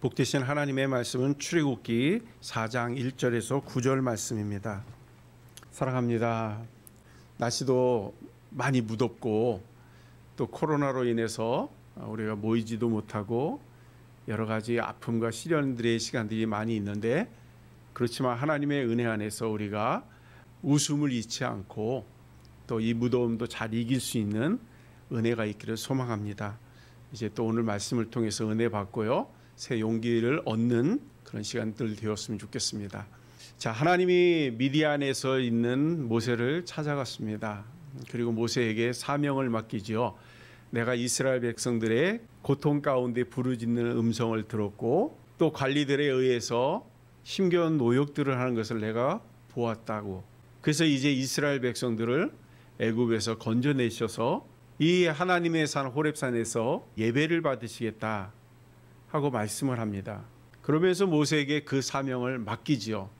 복되신 하나님의 말씀은 출애굽기 4장 1절에서 9절 말씀입니다. 사랑합니다. 날씨도 많이 무덥고 또 코로나로 인해서 우리가 모이지도 못하고 여러 가지 아픔과 시련들의 시간들이 많이 있는데, 그렇지만 하나님의 은혜 안에서 우리가 웃음을 잃지 않고 또 이 무더움도 잘 이길 수 있는 은혜가 있기를 소망합니다. 이제 또 오늘 말씀을 통해서 은혜 받고요, 새 용기를 얻는 그런 시간들 되었으면 좋겠습니다. 자, 하나님이 미디안에서 있는 모세를 찾아갔습니다. 그리고 모세에게 사명을 맡기지요. 내가 이스라엘 백성들의 고통 가운데 부르짖는 음성을 들었고 또 관리들에 의해서 힘겨운 노역들을 하는 것을 내가 보았다고. 그래서 이제 이스라엘 백성들을 애굽에서 건져내셔서 이 하나님의 산 호렙산에서 예배를 받으시겠다 하고 말씀을 합니다. 그러면서 모세에게 그 사명을 맡기지요.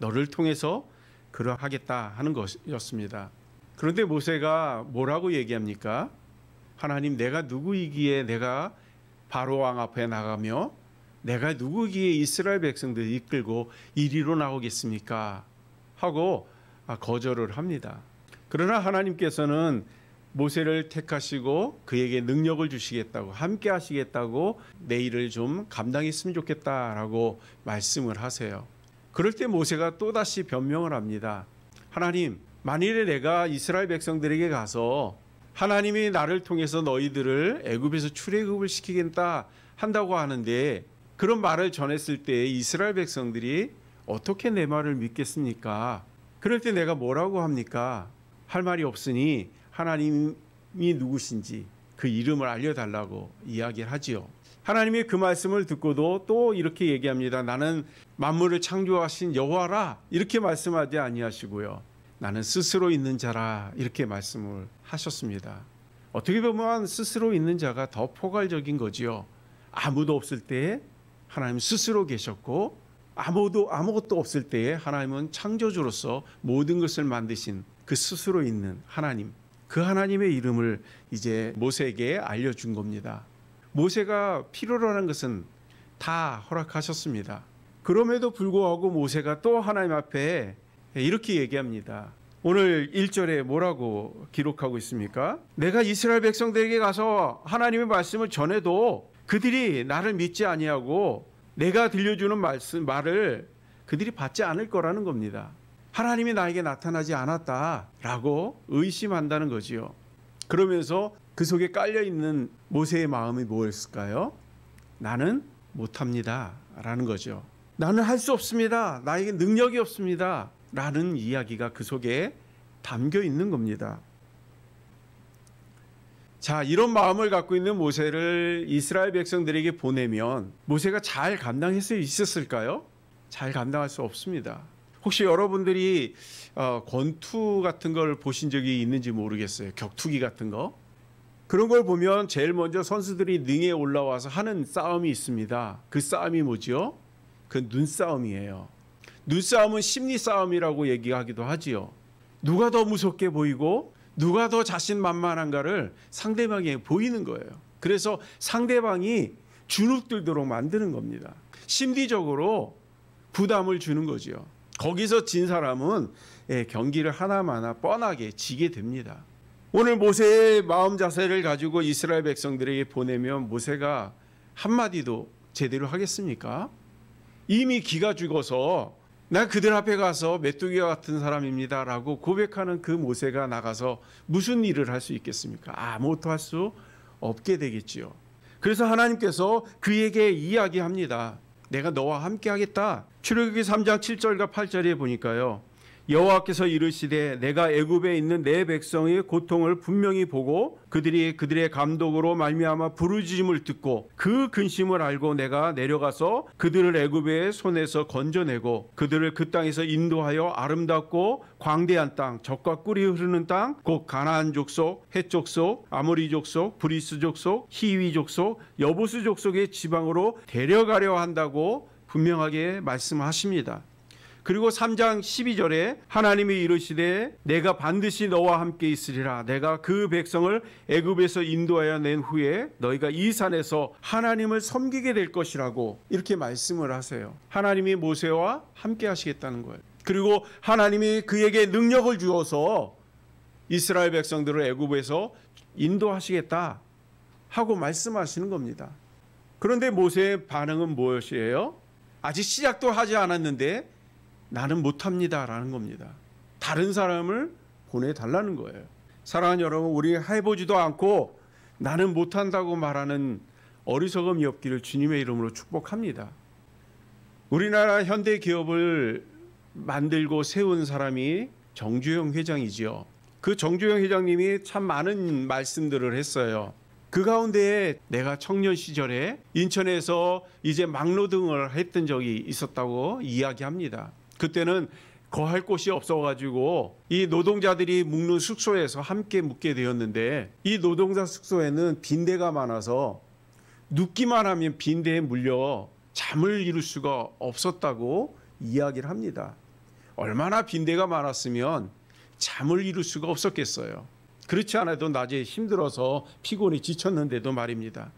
너를 통해서 그러하겠다 하는 것이었습니다. 그런데 모세가 뭐라고 얘기합니까? 하나님, 내가 누구이기에 내가 바로 왕 앞에 나가며 내가 누구이기에 이스라엘 백성들을 이끌고 이리로 나오겠습니까? 하고 거절을 합니다. 그러나 하나님께서는 모세를 택하시고 그에게 능력을 주시겠다고, 함께 하시겠다고, 내 일을 좀 감당했으면 좋겠다라고 말씀을 하세요. 그럴 때 모세가 또다시 변명을 합니다. 하나님, 만일에 내가 이스라엘 백성들에게 가서 하나님이 나를 통해서 너희들을 애굽에서 출애굽을 시키겠다 한다고 하는데, 그런 말을 전했을 때 이스라엘 백성들이 어떻게 내 말을 믿겠습니까? 그럴 때 내가 뭐라고 합니까? 할 말이 없으니 하나님이 누구신지 그 이름을 알려달라고 이야기를 하지요. 하나님이 그 말씀을 듣고도 또 이렇게 얘기합니다. 나는 만물을 창조하신 여호와라, 이렇게 말씀하지 아니하시고요, 나는 스스로 있는 자라, 이렇게 말씀을 하셨습니다. 어떻게 보면 스스로 있는 자가 더 포괄적인 거지요. 아무도 없을 때에 하나님 스스로 계셨고, 아무것도 없을 때에 하나님은 창조주로서 모든 것을 만드신 그 스스로 있는 하나님, 그 하나님의 이름을 이제 모세에게 알려준 겁니다. 모세가 필요로 하는 것은 다 허락하셨습니다. 그럼에도 불구하고 모세가 또 하나님 앞에 이렇게 얘기합니다. 오늘 1절에 뭐라고 기록하고 있습니까? 내가 이스라엘 백성들에게 가서 하나님의 말씀을 전해도 그들이 나를 믿지 아니하고 내가 들려주는 말을 그들이 받지 않을 거라는 겁니다. 하나님이 나에게 나타나지 않았다라고 의심한다는 거지요. 그러면서 그 속에 깔려있는 모세의 마음이 뭐였을까요? 나는 못합니다 라는 거죠. 나는 할 수 없습니다. 나에게 능력이 없습니다 라는 이야기가 그 속에 담겨 있는 겁니다. 자, 이런 마음을 갖고 있는 모세를 이스라엘 백성들에게 보내면 모세가 잘 감당할 수 있었을까요? 잘 감당할 수 없습니다. 혹시 여러분들이 권투 같은 걸 보신 적이 있는지 모르겠어요. 격투기 같은 거. 그런 걸 보면 제일 먼저 선수들이 링에 올라와서 하는 싸움이 있습니다. 그 싸움이 뭐지요? 그 눈싸움이에요. 눈싸움은 심리 싸움이라고 얘기하기도 하지요. 누가 더 무섭게 보이고 누가 더 자신만만한가를 상대방에게 보이는 거예요. 그래서 상대방이 주눅들도록 만드는 겁니다. 심리적으로 부담을 주는 거죠. 거기서 진 사람은 경기를 하나마나 뻔하게 지게 됩니다. 오늘 모세의 마음 자세를 가지고 이스라엘 백성들에게 보내면 모세가 한마디도 제대로 하겠습니까? 이미 기가 죽어서 나 그들 앞에 가서 메뚜기와 같은 사람입니다 라고 고백하는 그 모세가 나가서 무슨 일을 할 수 있겠습니까? 아무것도 할 수 없게 되겠지요. 그래서 하나님께서 그에게 이야기합니다. 내가 너와 함께 하겠다. 출애굽기 3장 7절과 8절에 보니까요, 여호와께서 이르시되 내가 애굽에 있는 내 백성의 고통을 분명히 보고 그들이 그들의 감독으로 말미암아 부르짖음을 듣고 그 근심을 알고 내가 내려가서 그들을 애굽의 손에서 건져내고 그들을 그 땅에서 인도하여 아름답고 광대한 땅, 젖과 꿀이 흐르는 땅, 곧 가나안 족속, 헷 족속, 아모리 족속, 브리스 족속, 히위 족속, 여부스 족속의 지방으로 데려가려 한다고 분명하게 말씀하십니다. 그리고 3장 12절에 하나님이 이르시되 내가 반드시 너와 함께 있으리라. 내가 그 백성을 애굽에서 인도하여 낸 후에 너희가 이 산에서 하나님을 섬기게 될 것이라고 이렇게 말씀을 하세요. 하나님이 모세와 함께 하시겠다는 거예요. 그리고 하나님이 그에게 능력을 주어서 이스라엘 백성들을 애굽에서 인도하시겠다 하고 말씀하시는 겁니다. 그런데 모세의 반응은 무엇이에요? 아직 시작도 하지 않았는데 나는 못합니다라는 겁니다. 다른 사람을 보내달라는 거예요. 사랑하는 여러분, 우리 해보지도 않고 나는 못한다고 말하는 어리석음이 없기를 주님의 이름으로 축복합니다. 우리나라 현대 기업을 만들고 세운 사람이 정주영 회장이지요. 그 정주영 회장님이 참 많은 말씀들을 했어요. 그 가운데에 내가 청년 시절에 인천에서 이제 막노동을 했던 적이 있었다고 이야기합니다. 그때는 거할 곳이 없어가지고 이 노동자들이 묵는 숙소에서 함께 묵게 되었는데, 이 노동자 숙소에는 빈대가 많아서 눕기만 하면 빈대에 물려 잠을 이룰 수가 없었다고 이야기를 합니다. 얼마나 빈대가 많았으면 잠을 이룰 수가 없었겠어요. 그렇지 않아도 낮에 힘들어서 피곤이 지쳤는데도 말입니다.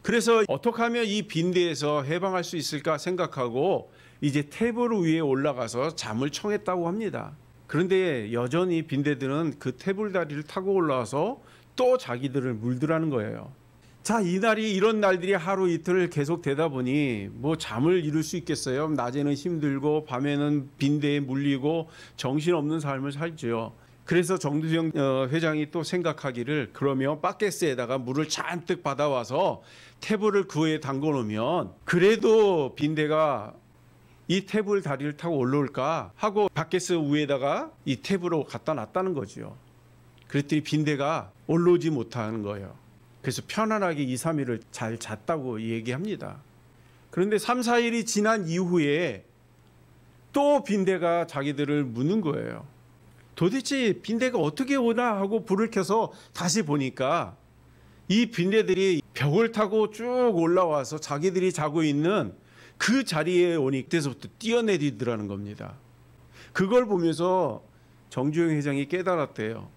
그래서 어떻게 하면 이 빈대에서 해방할 수 있을까 생각하고 이제 테이블 위에 올라가서 잠을 청했다고 합니다. 그런데 여전히 빈대들은 그 테이블 다리를 타고 올라와서 또 자기들을 물더라는 거예요. 자, 이날이 이런 날들이 하루 이틀 계속 되다 보니 뭐 잠을 이룰 수 있겠어요? 낮에는 힘들고 밤에는 빈대에 물리고 정신없는 삶을 살죠. 그래서 정두영 회장이 또 생각하기를, 그러면 바켓스에다가 물을 잔뜩 받아와서 테이블을 그 위에 담궈 놓으면 그래도 빈대가 이 테이블 다리를 타고 올라올까 하고 바켓스 위에다가 이 테이블을 갖다 놨다는 거죠. 그랬더니 빈대가 올라오지 못하는 거예요. 그래서 편안하게 2, 3일을 잘 잤다고 얘기합니다. 그런데 3, 4일이 지난 이후에 또 빈대가 자기들을 무는 거예요. 도대체 빈대가 어떻게 오나 하고 불을 켜서 다시 보니까 이 빈대들이 벽을 타고 쭉 올라와서 자기들이 자고 있는 그 자리에 오니 그때서부터 뛰어내리더라는 겁니다. 그걸 보면서 정주영 회장이 깨달았대요.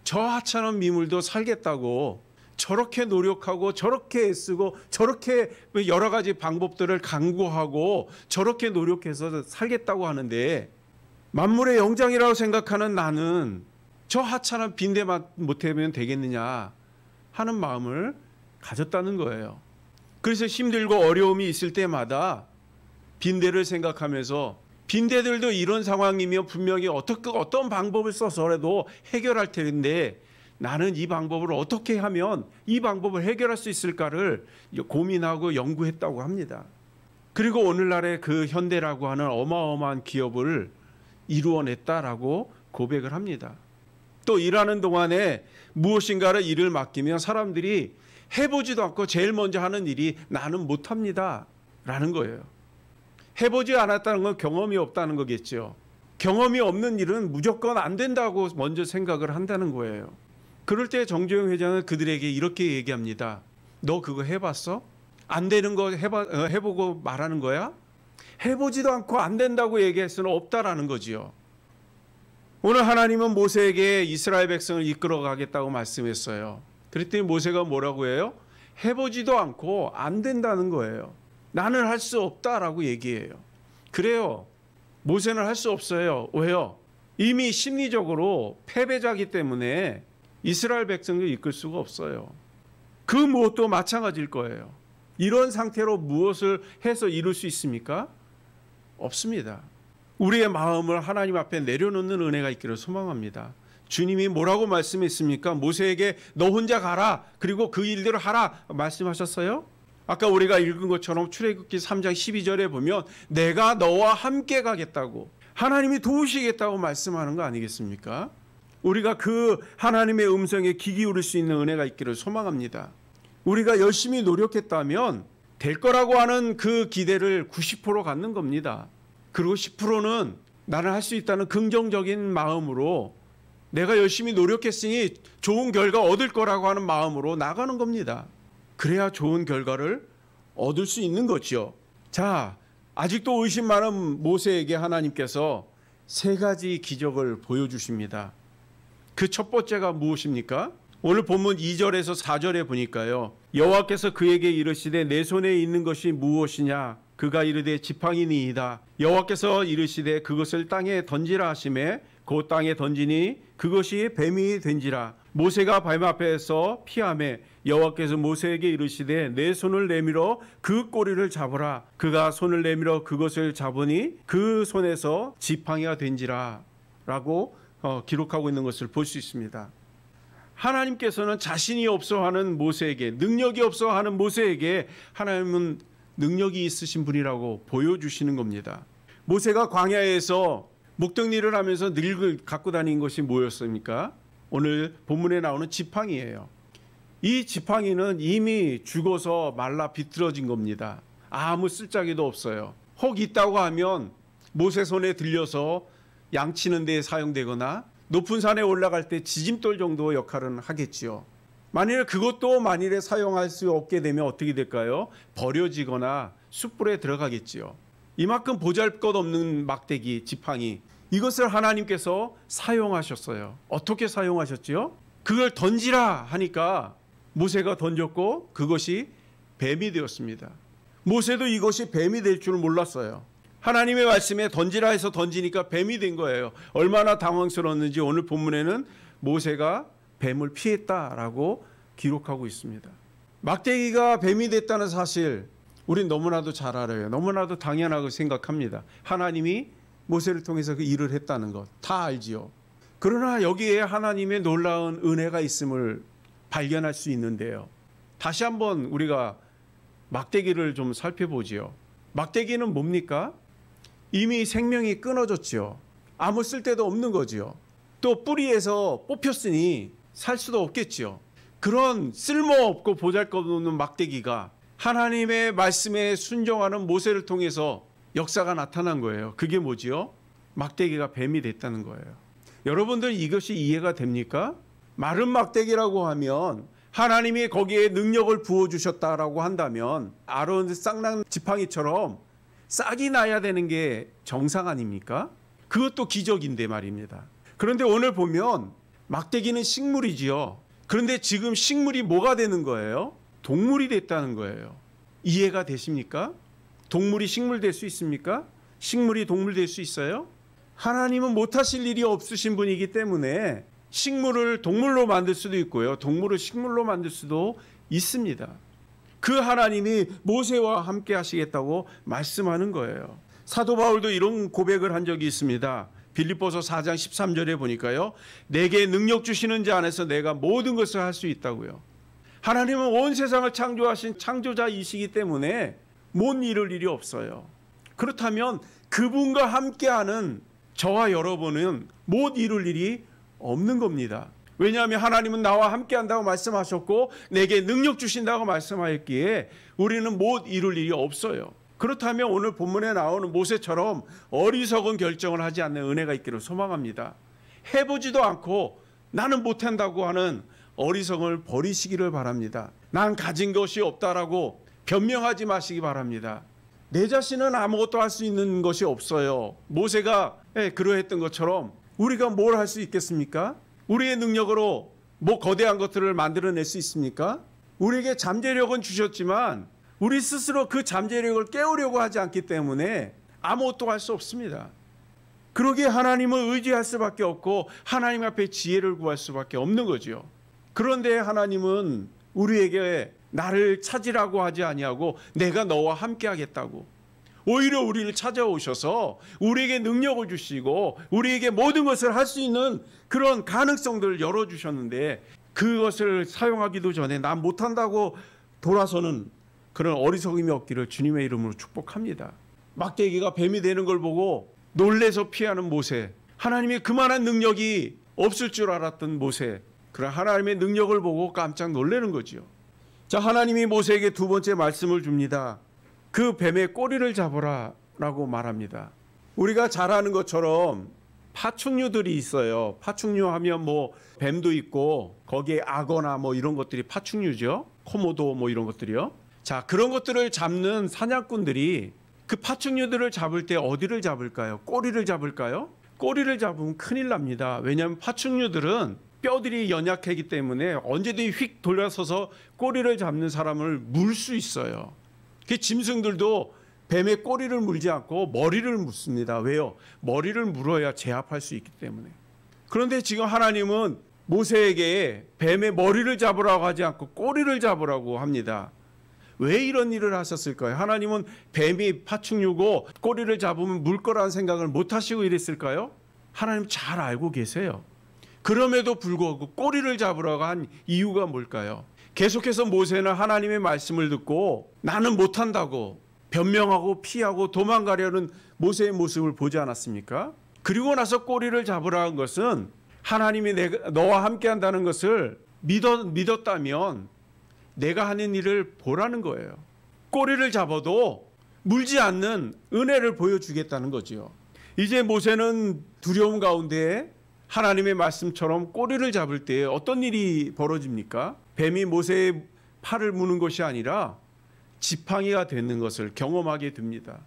저 하찮은 미물도 살겠다고 저렇게 노력하고 저렇게 애쓰고 저렇게 여러 가지 방법들을 강구하고 저렇게 노력해서 살겠다고 하는데, 만물의 영장이라고 생각하는 나는 저 하찮은 빈대만 못하면 되겠느냐 하는 마음을 가졌다는 거예요. 그래서 힘들고 어려움이 있을 때마다 빈대를 생각하면서, 빈대들도 이런 상황이면 분명히 어떤 방법을 써서라도 해결할 텐데 나는 이 방법을 어떻게 하면 이 방법을 해결할 수 있을까를 고민하고 연구했다고 합니다. 그리고 오늘날의 그 현대라고 하는 어마어마한 기업을 이루어냈다라고 고백을 합니다. 또 일하는 동안에 무엇인가를 일을 맡기면 사람들이 해보지도 않고 제일 먼저 하는 일이 나는 못합니다 라는 거예요. 해보지 않았다는 건 경험이 없다는 거겠죠. 경험이 없는 일은 무조건 안 된다고 먼저 생각을 한다는 거예요. 그럴 때 정주영 회장은 그들에게 이렇게 얘기합니다. 너 그거 해봤어? 안 되는 거 해보고 말하는 거야? 해보지도 않고 안 된다고 얘기할 수는 없다라는 거지요. 오늘 하나님은 모세에게 이스라엘 백성을 이끌어 가겠다고 말씀했어요. 그랬더니 모세가 뭐라고 해요? 해보지도 않고 안 된다는 거예요. 나는 할 수 없다라고 얘기해요. 그래요. 모세는 할 수 없어요. 왜요? 이미 심리적으로 패배자이기 때문에 이스라엘 백성을 이끌 수가 없어요. 그 무엇도 마찬가지일 거예요. 이런 상태로 무엇을 해서 이룰 수 있습니까? 없습니다. 우리의 마음을 하나님 앞에 내려놓는 은혜가 있기를 소망합니다. 주님이 뭐라고 말씀했습니까? 모세에게 너 혼자 가라, 그리고 그 일대로 하라 말씀하셨어요? 아까 우리가 읽은 것처럼 출애굽기 3장 12절에 보면 내가 너와 함께 가겠다고, 하나님이 도우시겠다고 말씀하는 거 아니겠습니까? 우리가 그 하나님의 음성에 귀 기울일 수 있는 은혜가 있기를 소망합니다. 우리가 열심히 노력했다면 될 거라고 하는 그 기대를 90% 갖는 겁니다. 그리고 10%는 나는 할 수 있다는 긍정적인 마음으로, 내가 열심히 노력했으니 좋은 결과 얻을 거라고 하는 마음으로 나가는 겁니다. 그래야 좋은 결과를 얻을 수 있는 거죠. 자, 아직도 의심 많은 모세에게 하나님께서 세 가지 기적을 보여주십니다. 그 첫 번째가 무엇입니까? 오늘 본문 2절에서 4절에 보니까요. 여호와께서 그에게 이르시되 내 손에 있는 것이 무엇이냐? 그가 이르되 지팡이니이다. 여호와께서 이르시되 그것을 땅에 던지라 하시매 그 땅에 던지니 그것이 뱀이 된지라. 모세가 뱀 앞에서 피하매 여호와께서 모세에게 이르시되 내 손을 내밀어 그 꼬리를 잡으라. 그가 손을 내밀어 그것을 잡으니 그 손에서 지팡이가 된지라 라고 기록하고 있는 것을 볼 수 있습니다. 하나님께서는 자신이 없어하는 모세에게, 능력이 없어하는 모세에게 하나님은 능력이 있으신 분이라고 보여주시는 겁니다. 모세가 광야에서 묵등일을 하면서 늘 갖고 다닌 것이 뭐였습니까? 오늘 본문에 나오는 지팡이예요. 이 지팡이는 이미 죽어서 말라 비틀어진 겁니다. 아무 쓸데기도 없어요. 혹 있다고 하면 모세 손에 들려서 양치는 데 사용되거나 높은 산에 올라갈 때 지짐돌 정도 역할은 하겠지요. 만일에 사용할 수 없게 되면 어떻게 될까요? 버려지거나 숯불에 들어가겠지요. 이만큼 보잘것없는 막대기, 지팡이, 이것을 하나님께서 사용하셨어요. 어떻게 사용하셨지요? 그걸 던지라 하니까 모세가 던졌고 그것이 뱀이 되었습니다. 모세도 이것이 뱀이 될 줄 몰랐어요. 하나님의 말씀에 던지라 해서 던지니까 뱀이 된 거예요. 얼마나 당황스러웠는지 오늘 본문에는 모세가 뱀을 피했다라고 기록하고 있습니다. 막대기가 뱀이 됐다는 사실 우린 너무나도 잘 알아요. 너무나도 당연하고 생각합니다. 하나님이 모세를 통해서 그 일을 했다는 것 다 알지요. 그러나 여기에 하나님의 놀라운 은혜가 있음을 발견할 수 있는데요. 다시 한번 우리가 막대기를 좀 살펴보지요. 막대기는 뭡니까? 이미 생명이 끊어졌지요. 아무 쓸데도 없는 거지요. 또 뿌리에서 뽑혔으니 살 수도 없겠지요. 그런 쓸모없고 보잘것없는 막대기가 하나님의 말씀에 순종하는 모세를 통해서 역사가 나타난 거예요. 그게 뭐지요? 막대기가 뱀이 됐다는 거예요. 여러분들 이것이 이해가 됩니까? 마른 막대기라고 하면 하나님이 거기에 능력을 부어주셨다라고 한다면 아론 쌍난 지팡이처럼 싹이 나야 되는 게 정상 아닙니까? 그것도 기적인데 말입니다. 그런데 오늘 보면 막대기는 식물이지요. 그런데 지금 식물이 뭐가 되는 거예요? 동물이 됐다는 거예요. 이해가 되십니까? 동물이 식물 될 수 있습니까? 식물이 동물 될 수 있어요? 하나님은 못하실 일이 없으신 분이기 때문에 식물을 동물로 만들 수도 있고요. 동물을 식물로 만들 수도 있습니다. 그 하나님이 모세와 함께 하시겠다고 말씀하는 거예요. 사도 바울도 이런 고백을 한 적이 있습니다. 빌립보서 4장 13절에 보니까요. 내게 능력 주시는 자 안에서 내가 모든 것을 할 수 있다고요. 하나님은 온 세상을 창조하신 창조자이시기 때문에 못 이룰 일이 없어요. 그렇다면 그분과 함께하는 저와 여러분은 못 이룰 일이 없는 겁니다. 왜냐하면 하나님은 나와 함께한다고 말씀하셨고 내게 능력 주신다고 말씀하였기에 우리는 못 이룰 일이 없어요. 그렇다면 오늘 본문에 나오는 모세처럼 어리석은 결정을 하지 않는 은혜가 있기를 소망합니다. 해보지도 않고 나는 못한다고 하는 어리석음을 버리시기를 바랍니다. 난 가진 것이 없다라고 변명하지 마시기 바랍니다. 내 자신은 아무것도 할 수 있는 것이 없어요. 모세가 그러했던 것처럼 우리가 뭘 할 수 있겠습니까? 우리의 능력으로 뭐 거대한 것들을 만들어낼 수 있습니까? 우리에게 잠재력은 주셨지만 우리 스스로 그 잠재력을 깨우려고 하지 않기 때문에 아무것도 할 수 없습니다. 그러기에 하나님을 의지할 수밖에 없고 하나님 앞에 지혜를 구할 수밖에 없는 거죠. 그런데 하나님은 우리에게 나를 찾으라고 하지 아니하고 내가 너와 함께 하겠다고 오히려 우리를 찾아오셔서 우리에게 능력을 주시고 우리에게 모든 것을 할 수 있는 그런 가능성들을 열어주셨는데 그것을 사용하기도 전에 난 못한다고 돌아서는 그런 어리석음이 없기를 주님의 이름으로 축복합니다. 막대기가 뱀이 되는 걸 보고 놀래서 피하는 모세, 하나님의 그만한 능력이 없을 줄 알았던 모세, 그런 하나님의 능력을 보고 깜짝 놀라는 거지요. 자, 하나님이 모세에게 두 번째 말씀을 줍니다. 그 뱀의 꼬리를 잡으라 라고 말합니다. 우리가 잘 아는 것처럼 파충류들이 있어요. 파충류 하면 뭐 뱀도 있고 거기에 악어나 뭐 이런 것들이 파충류죠. 코모도 뭐 이런 것들이요. 자, 그런 것들을 잡는 사냥꾼들이 그 파충류들을 잡을 때 어디를 잡을까요? 꼬리를 잡을까요? 꼬리를 잡으면 큰일 납니다. 왜냐하면 파충류들은 뼈들이 연약하기 때문에 언제든지 휙 돌아서서 꼬리를 잡는 사람을 물 수 있어요. 그 짐승들도 뱀의 꼬리를 물지 않고 머리를 물습니다. 왜요? 머리를 물어야 제압할 수 있기 때문에. 그런데 지금 하나님은 모세에게 뱀의 머리를 잡으라고 하지 않고 꼬리를 잡으라고 합니다. 왜 이런 일을 하셨을까요? 하나님은 뱀이 파충류고 꼬리를 잡으면 물 거라는 생각을 못 하시고 이랬을까요? 하나님 잘 알고 계세요. 그럼에도 불구하고 꼬리를 잡으라고 한 이유가 뭘까요? 계속해서 모세는 하나님의 말씀을 듣고 나는 못한다고 변명하고 피하고 도망가려는 모세의 모습을 보지 않았습니까? 그리고 나서 꼬리를 잡으라는 것은 하나님이 너와 함께 한다는 것을 믿었다면 내가 하는 일을 보라는 거예요. 꼬리를 잡아도 물지 않는 은혜를 보여주겠다는 거지요. 이제 모세는 두려움 가운데 하나님의 말씀처럼 꼬리를 잡을 때 어떤 일이 벌어집니까? 뱀이 모세의 팔을 무는 것이 아니라 지팡이가 되는 것을 경험하게 됩니다.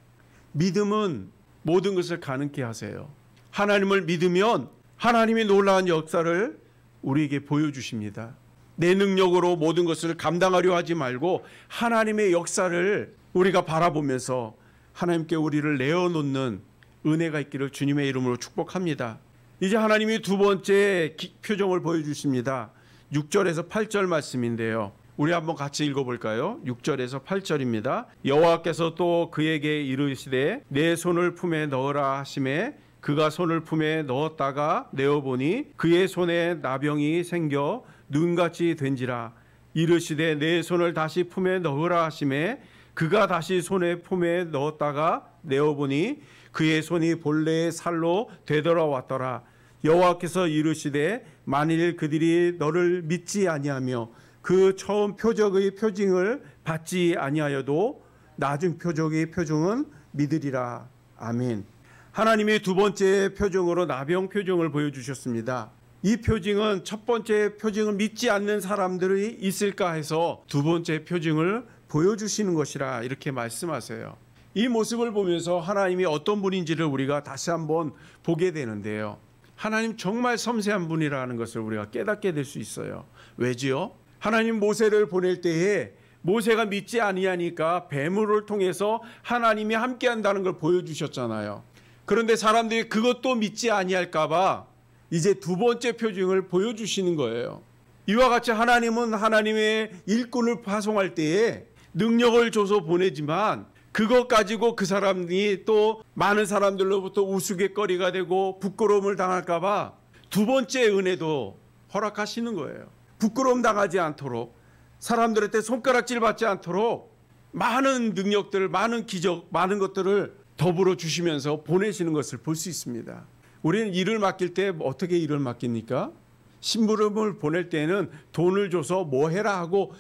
믿음은 모든 것을 가능케 하세요. 하나님을 믿으면 하나님의 놀라운 역사를 우리에게 보여주십니다. 내 능력으로 모든 것을 감당하려 하지 말고 하나님의 역사를 우리가 바라보면서 하나님께 우리를 내어놓는 은혜가 있기를 주님의 이름으로 축복합니다. 이제 하나님이 두 번째 표정을 보여주십니다. 6절에서 8절 말씀인데요. 우리 한번 같이 읽어볼까요? 6절에서 8절입니다. 여호와께서 또 그에게 이르시되 내 손을 품에 넣으라 하시매 그가 손을 품에 넣었다가 내어보니 그의 손에 나병이 생겨 눈같이 된지라. 이르시되 내 손을 다시 품에 넣으라 하시매 그가 다시 손에 품에 넣었다가 내어보니 그의 손이 본래의 살로 되돌아왔더라. 여호와께서 이르시되 만일 그들이 너를 믿지 아니하며 그 처음 표적의 표징을 받지 아니하여도 나중 표적의 표징은 믿으리라. 아멘. 하나님이 두 번째 표징으로 나병 표징을 보여주셨습니다. 이 표징은 첫 번째 표징을 믿지 않는 사람들이 있을까 해서 두 번째 표징을 보여주시는 것이라 이렇게 말씀하세요. 이 모습을 보면서 하나님이 어떤 분인지를 우리가 다시 한번 보게 되는데요. 하나님 정말 섬세한 분이라는 것을 우리가 깨닫게 될 수 있어요. 왜지요? 하나님 모세를 보낼 때에 모세가 믿지 아니하니까 뱀을 통해서 하나님이 함께한다는 걸 보여주셨잖아요. 그런데 사람들이 그것도 믿지 아니할까 봐 이제 두 번째 표징을 보여주시는 거예요. 이와 같이 하나님은 하나님의 일꾼을 파송할 때에 능력을 줘서 보내지만 그것 가지고 그 사람이 또 많은 사람들로부터 우스갯거리가 되고 부끄러움을 당할까 봐 두 번째 은혜도 허락하시는 거예요. 부끄러움 당하지 않도록, 사람들한테 손가락질 받지 않도록 많은 능력들, 많은 기적, 많은 것들을 더불어 주시면서 보내시는 것을 볼 수 있습니다. 우리는 일을 맡길 때 어떻게 일을 맡깁니까? 심부름을 보낼 때는 돈을 줘서 뭐 해라 하고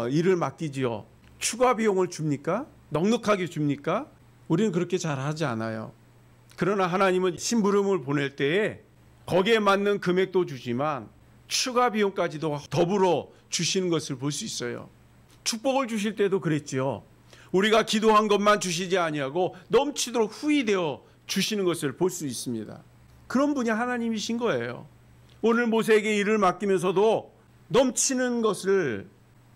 일을 맡기지요. 추가 비용을 줍니까? 넉넉하게 줍니까? 우리는 그렇게 잘 하지 않아요. 그러나 하나님은 심부름을 보낼 때에 거기에 맞는 금액도 주지만 추가 비용까지도 더불어 주시는 것을 볼 수 있어요. 축복을 주실 때도 그랬지요. 우리가 기도한 것만 주시지 아니하고 넘치도록 후히되어 주시는 것을 볼 수 있습니다. 그런 분이 하나님이신 거예요. 오늘 모세에게 일을 맡기면서도 넘치는 것을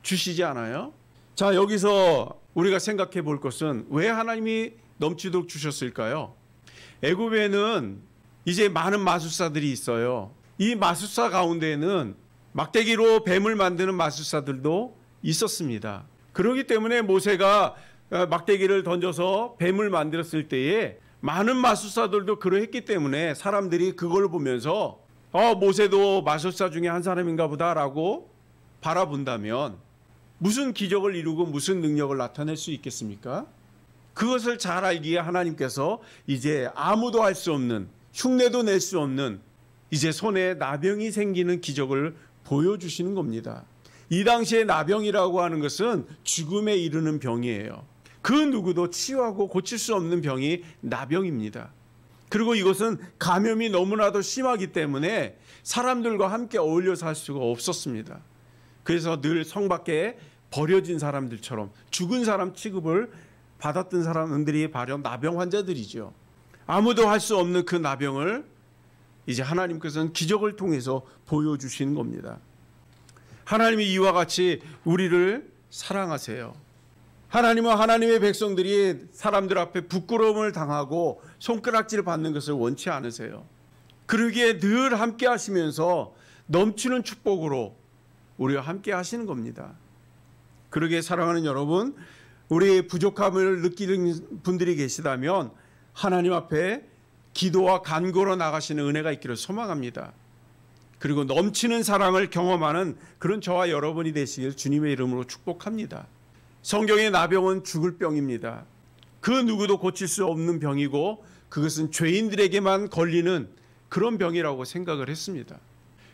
주시지 않아요? 자, 여기서 우리가 생각해 볼 것은 왜 하나님이 넘치도록 주셨을까요? 애굽에는 이제 많은 마술사들이 있어요. 이 마술사 가운데에는 막대기로 뱀을 만드는 마술사들도 있었습니다. 그렇기 때문에 모세가 막대기를 던져서 뱀을 만들었을 때에 많은 마술사들도 그러했기 때문에 사람들이 그걸 보면서 모세도 마술사 중에 한 사람인가 보다라고 바라본다면 무슨 기적을 이루고 무슨 능력을 나타낼 수 있겠습니까? 그것을 잘 알기에 하나님께서 이제 아무도 할 수 없는, 흉내도 낼 수 없는 이제 손에 나병이 생기는 기적을 보여주시는 겁니다. 이 당시에 나병이라고 하는 것은 죽음에 이르는 병이에요. 그 누구도 치유하고 고칠 수 없는 병이 나병입니다. 그리고 이것은 감염이 너무나도 심하기 때문에 사람들과 함께 어울려서 할 수가 없었습니다. 그래서 늘 성 밖에 버려진 사람들처럼 죽은 사람 취급을 받았던 사람들이 바로 나병 환자들이죠. 아무도 할 수 없는 그 나병을 이제 하나님께서는 기적을 통해서 보여주시는 겁니다. 하나님이 이와 같이 우리를 사랑하세요. 하나님은 하나님의 백성들이 사람들 앞에 부끄러움을 당하고 손가락질 받는 것을 원치 않으세요. 그러기에 늘 함께 하시면서 넘치는 축복으로 우리와 함께 하시는 겁니다. 그러기에 사랑하는 여러분, 우리의 부족함을 느끼는 분들이 계시다면 하나님 앞에 기도와 간구로 나가시는 은혜가 있기를 소망합니다. 그리고 넘치는 사랑을 경험하는 그런 저와 여러분이 되시길 주님의 이름으로 축복합니다. 성경의 나병은 죽을 병입니다. 그 누구도 고칠 수 없는 병이고 그것은 죄인들에게만 걸리는 그런 병이라고 생각을 했습니다.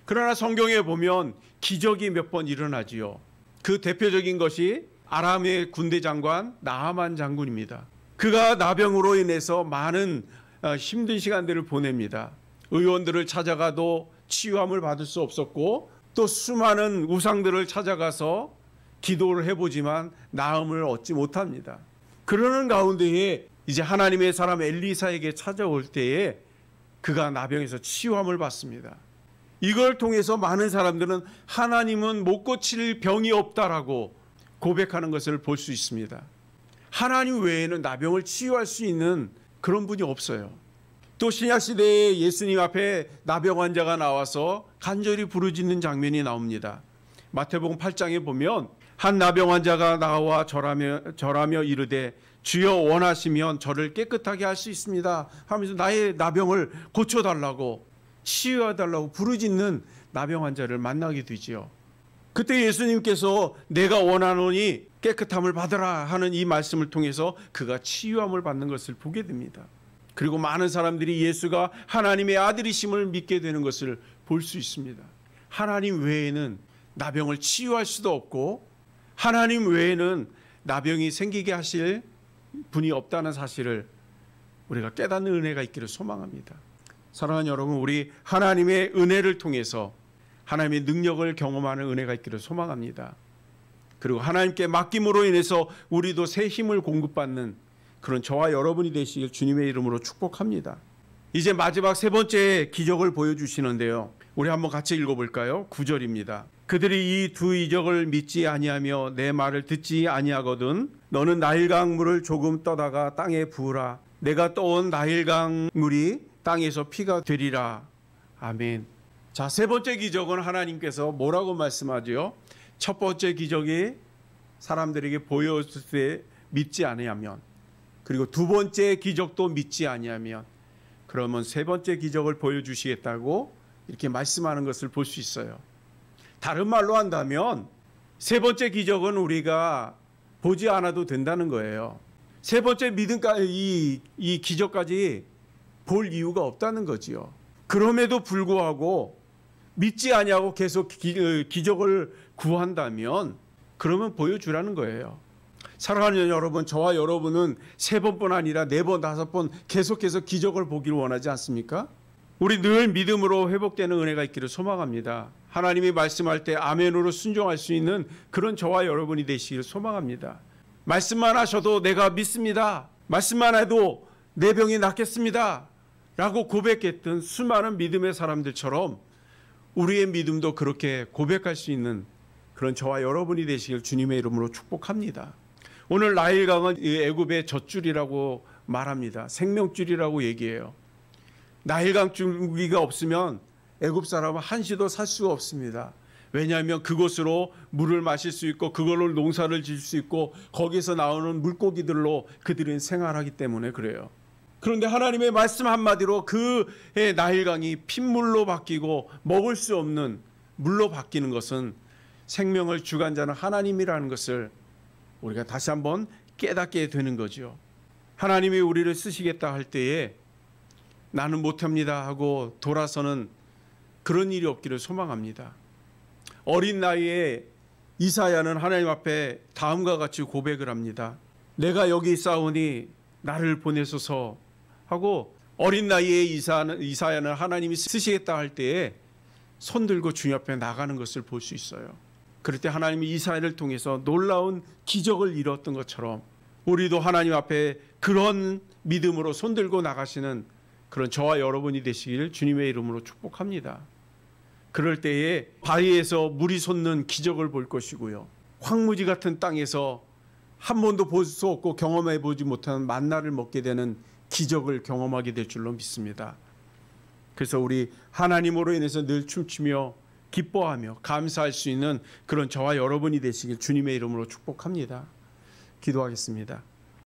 그러나 성경에 보면 기적이 몇 번 일어나지요. 그 대표적인 것이 아람의 군대 장관 나하만 장군입니다. 그가 나병으로 인해서 많은 힘든 시간들을 보냅니다. 의원들을 찾아가도 치유함을 받을 수 없었고 또 수많은 우상들을 찾아가서 기도를 해보지만 나음을 얻지 못합니다. 그러는 가운데에 이제 하나님의 사람 엘리사에게 찾아올 때에 그가 나병에서 치유함을 받습니다. 이걸 통해서 많은 사람들은 하나님은 못 고칠 병이 없다라고 고백하는 것을 볼 수 있습니다. 하나님 외에는 나병을 치유할 수 있는 그런 분이 없어요. 또 신약시대에 예수님 앞에 나병 환자가 나와서 간절히 부르짖는 장면이 나옵니다. 마태복음 8장에 보면 한 나병 환자가 나와 절하며 이르되 주여 원하시면 저를 깨끗하게 할 수 있습니다 하면서 나의 나병을 고쳐달라고 치유해달라고 부르짖는 나병 환자를 만나게 되지요. 그때 예수님께서 내가 원하노니 깨끗함을 받으라 하는 이 말씀을 통해서 그가 치유함을 받는 것을 보게 됩니다. 그리고 많은 사람들이 예수가 하나님의 아들이심을 믿게 되는 것을 볼 수 있습니다. 하나님 외에는 나병을 치유할 수도 없고 하나님 외에는 나병이 생기게 하실 분이 없다는 사실을 우리가 깨닫는 은혜가 있기를 소망합니다. 사랑하는 여러분, 우리 하나님의 은혜를 통해서 하나님의 능력을 경험하는 은혜가 있기를 소망합니다. 그리고 하나님께 맡김으로 인해서 우리도 새 힘을 공급받는 그런 저와 여러분이 되시길 주님의 이름으로 축복합니다. 이제 마지막 세 번째 기적을 보여주시는데요. 우리 한번 같이 읽어볼까요? 9절입니다. 그들이 이 두 이적을 믿지 아니하며 내 말을 듣지 아니하거든 너는 나일강 물을 조금 떠다가 땅에 부으라. 내가 떠온 나일강 물이 땅에서 피가 되리라. 아멘. 자, 세 번째 기적은 하나님께서 뭐라고 말씀하죠? 첫 번째 기적이 사람들에게 보였을 때 믿지 아니하면, 그리고 두 번째 기적도 믿지 아니하면, 그러면 세 번째 기적을 보여주시겠다고 이렇게 말씀하는 것을 볼 수 있어요. 다른 말로 한다면 세 번째 기적은 우리가 보지 않아도 된다는 거예요. 세 번째 믿음까지 이 기적까지 볼 이유가 없다는 거지요. 그럼에도 불구하고 믿지 아니하고 계속 기적을 구한다면 그러면 보여주라는 거예요. 사랑하는 여러분, 저와 여러분은 세 번뿐 아니라 네 번, 다섯 번 계속해서 기적을 보기를 원하지 않습니까? 우리 늘 믿음으로 회복되는 은혜가 있기를 소망합니다. 하나님이 말씀할 때 아멘으로 순종할 수 있는 그런 저와 여러분이 되시기를 소망합니다. 말씀만 하셔도 내가 믿습니다. 말씀만 해도 내 병이 낫겠습니다 라고 고백했던 수많은 믿음의 사람들처럼 우리의 믿음도 그렇게 고백할 수 있는 그런 저와 여러분이 되시길 주님의 이름으로 축복합니다. 오늘 나일강은 애굽의 젖줄이라고 말합니다. 생명줄이라고 얘기해요. 나일강 줄기가 없으면 애굽 사람은 한시도 살 수가 없습니다. 왜냐하면 그곳으로 물을 마실 수 있고 그걸로 농사를 지을 수 있고 거기서 나오는 물고기들로 그들은 생활하기 때문에 그래요. 그런데 하나님의 말씀 한마디로 그의 나일강이 핏물로 바뀌고 먹을 수 없는 물로 바뀌는 것은 생명을 주관자는 하나님이라는 것을 우리가 다시 한번 깨닫게 되는 거죠. 하나님이 우리를 쓰시겠다 할 때에 나는 못합니다 하고 돌아서는 그런 일이 없기를 소망합니다. 어린 나이에 이사야는 하나님 앞에 다음과 같이 고백을 합니다. 내가 여기 있사오니 나를 보내소서 하고 어린 나이에 이사야는 하나님이 쓰시겠다 할 때에 손 들고 주님 앞에 나가는 것을 볼 수 있어요. 그럴 때 하나님이 이사야를 통해서 놀라운 기적을 이뤘던 것처럼 우리도 하나님 앞에 그런 믿음으로 손들고 나가시는 그런 저와 여러분이 되시기를 주님의 이름으로 축복합니다. 그럴 때에 바위에서 물이 솟는 기적을 볼 것이고요. 황무지 같은 땅에서 한 번도 볼 수 없고 경험해 보지 못한 만나를 먹게 되는 기적을 경험하게 될 줄로 믿습니다. 그래서 우리 하나님으로 인해서 늘 춤추며 기뻐하며 감사할 수 있는 그런 저와 여러분이 되시길 주님의 이름으로 축복합니다. 기도하겠습니다.